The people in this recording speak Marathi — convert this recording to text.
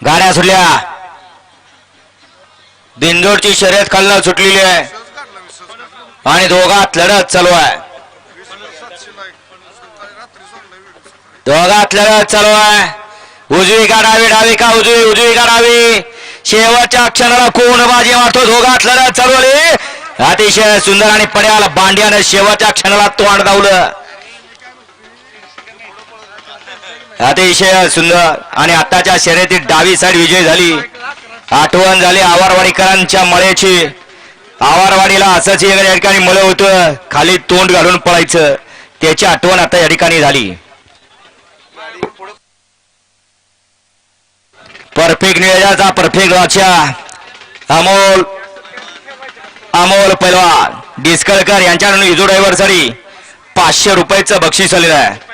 गाड्या सुटल्या बिंदोडची शर्यत खालनं सुटलेली आहे आणि दोघात लढत चालू आहे दोघात लढत चालू आहे उजवी काढावी डावी का उजवी काढावी शेवटच्या क्षणाला कोण बाजी मारतो दोघात लढत चालू आहे अतिशय सुंदर आणि पड्याला बांड्याने शेवटच्या क्षणाला तोंड दावलं अतिशय सुंदर आणि आताच्या शर्यतीत डावी साईड विजय झाली आठवण झाली आवारवाडीकरांच्या मळ्याची आवारवाडीला असंच या ठिकाणी मळ होतं खाली तोंड घालून पळायचं त्याची आठवण आता या ठिकाणी झाली परफेक्ट नियोजनाचा परफेक्ट वाचा अमोल पैलवान डिस्कळकर यांच्याकडून इजू ड्रायव्हर साठी 500 रुपयाचं बक्षीस आलेलं आहे